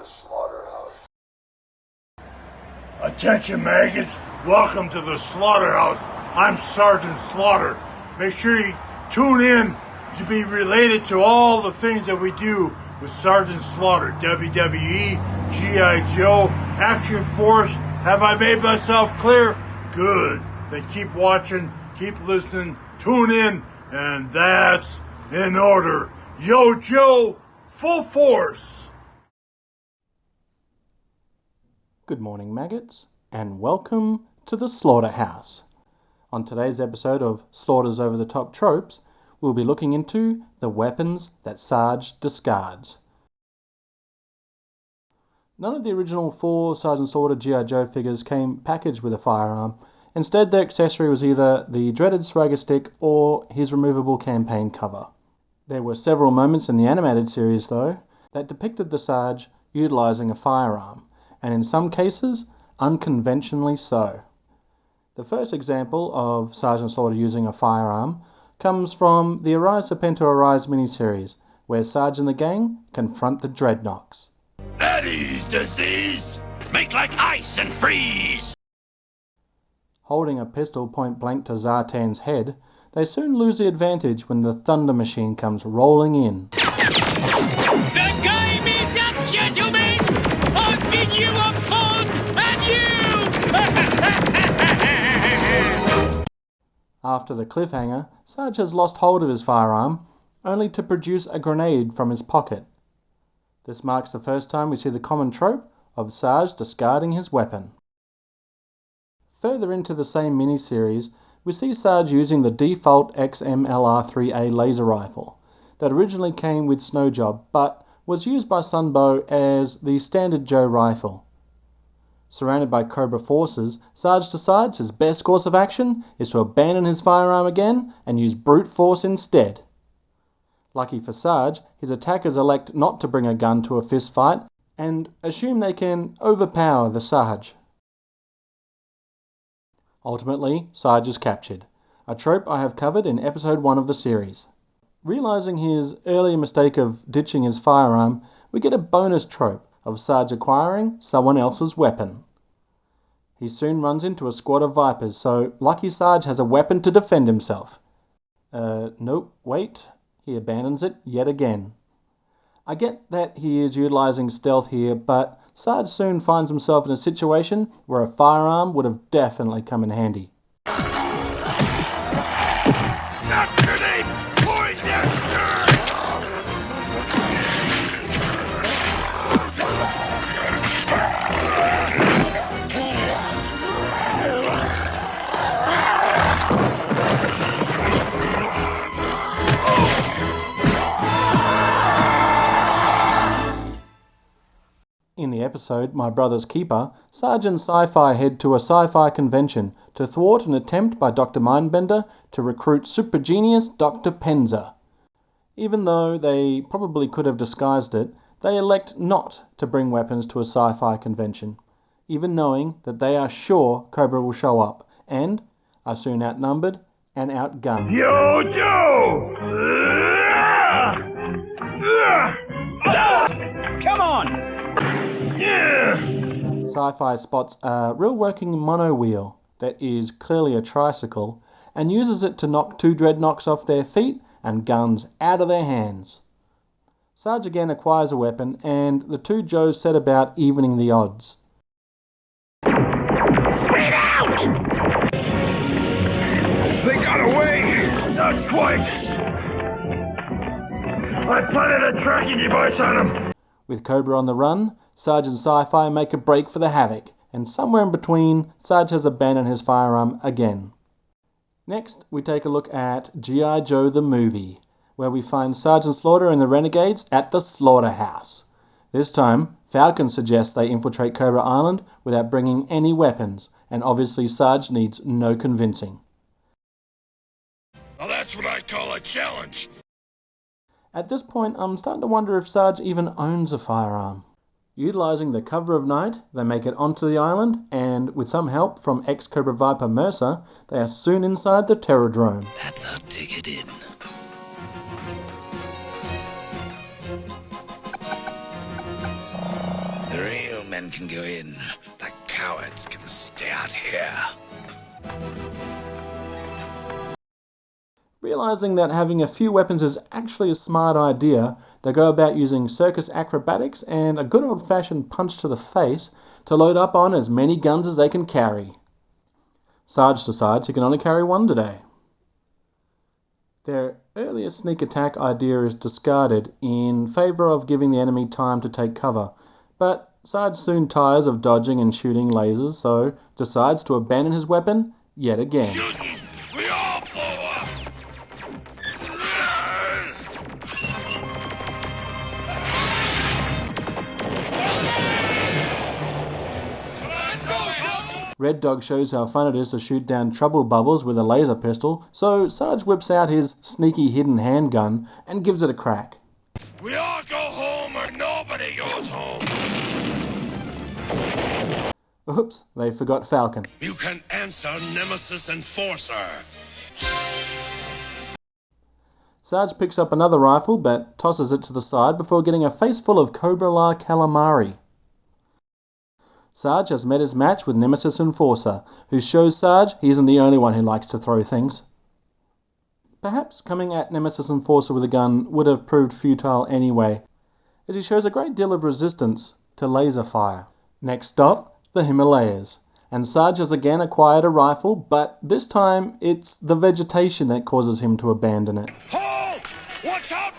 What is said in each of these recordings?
Slaughterhouse. Attention maggots, welcome to the Slaughterhouse. I'm Sgt Slaughter. Make sure you tune in to be related to all the things that we do with Sgt Slaughter. WWE, G.I.Joe, Action Force. Have I made myself clear? Good. Then keep watching, keep listening, tune in, and that's in order. Yo, Joe, full force. Good morning, maggots, and welcome to the Slaughterhouse. On today's episode of Slaughter's Over the Top Tropes, we'll be looking into the weapons that Sarge discards. None of the original 4 Sgt Slaughter G.I. Joe figures came packaged with a firearm. Instead, their accessory was either the dreaded swagger stick or his removable campaign cover. There were several moments in the animated series, though, that depicted the Sarge utilising a firearm, and in some cases, unconventionally so. The first example of Sgt Slaughter using a firearm comes from the Arise Serpento Arise miniseries, where Sarge and the gang confront the Dreadnoks. That is disease! Make like ice and freeze! Holding a pistol point blank to Zartan's head, they soon lose the advantage when the Thunder Machine comes rolling in. The game is up, gentlemen! I bid you a fond adieu! After the cliffhanger, Sarge has lost hold of his firearm, only to produce a grenade from his pocket. This marks the first time we see the common trope of Sarge discarding his weapon. Further into the same miniseries, we see Sarge using the default XMLR3A laser rifle that originally came with Snow Job, but was used by Sunbow as the standard Joe rifle. Surrounded by Cobra forces, Sarge decides his best course of action is to abandon his firearm again and use brute force instead. Lucky for Sarge, his attackers elect not to bring a gun to a fist fight and assume they can overpower the Sarge. Ultimately, Sarge is captured, a trope I have covered in episode 1 of the series. Realising his earlier mistake of ditching his firearm, we get a bonus trope of Sarge acquiring someone else's weapon. He soon runs into a squad of Vipers, so Lucky Sarge has a weapon to defend himself. Nope, wait, he abandons it yet again. I get that he is utilising stealth here, but Sarge soon finds himself in a situation where a firearm would have definitely come in handy. In the episode My Brother's Keeper, Sarge and Sci-Fi head to a sci-fi convention to thwart an attempt by Dr. Mindbender to recruit super genius Dr. Penza. Even though they probably could have disguised it, they elect not to bring weapons to a sci-fi convention, even knowing that they are sure Cobra will show up, and are soon outnumbered and outgunned. Yo, Joe! Come on! Sci-Fi spots a real working mono wheel that is clearly a tricycle and uses it to knock 2 Dreadnoks off their feet and guns out of their hands. Sarge again acquires a weapon and the 2 Joes set about evening the odds. Get out! They got away! Not quite! I planted a tracking device on them! With Cobra on the run, Sarge and Sci-Fi make a break for the havoc, and somewhere in between, Sarge has abandoned his firearm again. Next, we take a look at G.I. Joe the movie, where we find Sgt Slaughter and the Renegades at the Slaughterhouse. This time, Falcon suggests they infiltrate Cobra Island without bringing any weapons, and obviously Sarge needs no convincing. Now that's what I call a challenge! At this point, I'm starting to wonder if Sarge even owns a firearm. Utilising the cover of night, they make it onto the island, and with some help from ex-Cobra Viper Mercer, they are soon inside the Terrordrome. That's our ticket in. The real men can go in. The cowards can stay out here. Realizing that having a few weapons is actually a smart idea, they go about using circus acrobatics and a good old-fashioned punch to the face to load up on as many guns as they can carry. Sarge decides he can only carry one today. Their earlier sneak attack idea is discarded in favour of giving the enemy time to take cover, but Sarge soon tires of dodging and shooting lasers, so decides to abandon his weapon yet again. Shooting! We all blow up! Red Dog shows how fun it is to shoot down trouble bubbles with a laser pistol, so Sarge whips out his sneaky hidden handgun and gives it a crack. We all go home or nobody goes home. Oops, they forgot Falcon. You can answer Nemesis Enforcer. Sarge picks up another rifle but tosses it to the side before getting a face full of Cobra La calamari. Sarge has met his match with Nemesis Enforcer, who shows Sarge he isn't the only one who likes to throw things. Perhaps coming at Nemesis Enforcer with a gun would have proved futile anyway, as he shows a great deal of resistance to laser fire. Next stop, the Himalayas, and Sarge has again acquired a rifle, but this time it's the vegetation that causes him to abandon it. Halt! Watch out!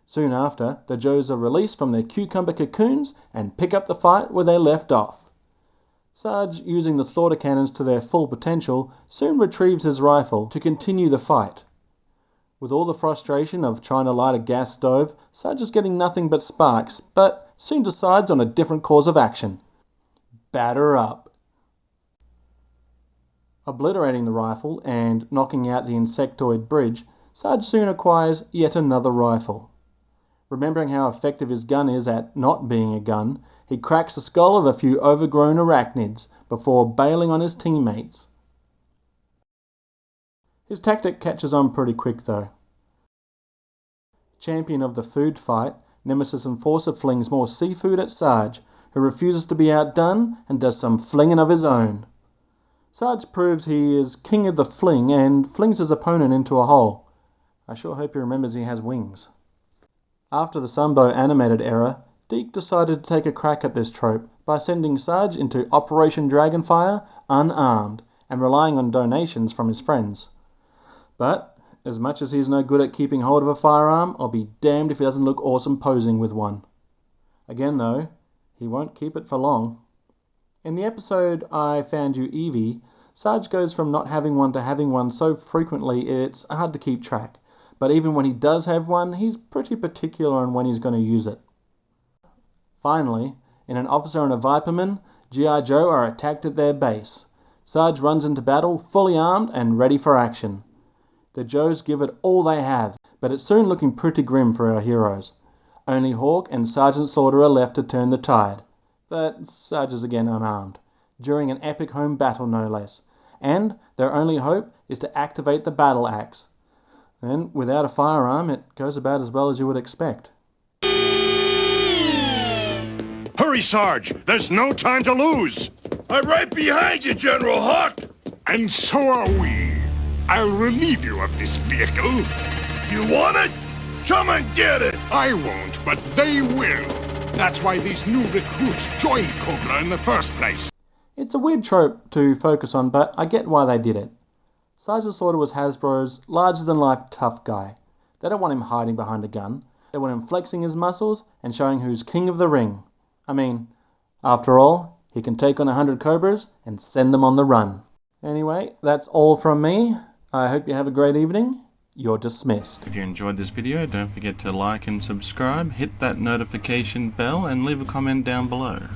Soon after, the Joes are released from their cucumber cocoons and pick up the fight where they left off. Sarge, using the slaughter cannons to their full potential, soon retrieves his rifle to continue the fight. With all the frustration of trying to light a gas stove, Sarge is getting nothing but sparks, but soon decides on a different course of action. Batter up. Obliterating the rifle and knocking out the insectoid bridge, Sarge soon acquires yet another rifle. Remembering how effective his gun is at not being a gun, he cracks the skull of a few overgrown arachnids before bailing on his teammates. His tactic catches on pretty quick though. Champion of the food fight, Nemesis Enforcer flings more seafood at Sarge, who refuses to be outdone and does some flinging of his own. Sarge proves he is king of the fling and flings his opponent into a hole. I sure hope he remembers he has wings. After the Sunbow animated era, Deke decided to take a crack at this trope by sending Sarge into Operation Dragonfire unarmed and relying on donations from his friends. But, as much as he's no good at keeping hold of a firearm, I'll be damned if he doesn't look awesome posing with one. Again though, he won't keep it for long. In the episode I Found You Evie, Sarge goes from not having one to having one so frequently it's hard to keep track. But even when he does have one, he's pretty particular on when he's going to use it. Finally, in An Officer and a Viperman, G.I. Joe are attacked at their base. Sarge runs into battle fully armed and ready for action. The Joes give it all they have, but it's soon looking pretty grim for our heroes. Only Hawk and Sgt Slaughter are left to turn the tide. But Sarge is again unarmed, during an epic home battle no less, and their only hope is to activate the battle axe. And without a firearm, it goes about as well as you would expect. Hurry, Sarge! There's no time to lose! I'm right behind you, General Hawk! And so are we. I'll relieve you of this vehicle. You want it? Come and get it! I won't, but they will. That's why these new recruits joined Cobra in the first place. It's a weird trope to focus on, but I get why they did it. Sgt Slaughter was Hasbro's larger-than-life tough guy. They don't want him hiding behind a gun. They want him flexing his muscles and showing who's king of the ring. I mean, after all, he can take on 100 Cobras and send them on the run. Anyway, that's all from me. I hope you have a great evening. You're dismissed. If you enjoyed this video, don't forget to like and subscribe, hit that notification bell, and leave a comment down below.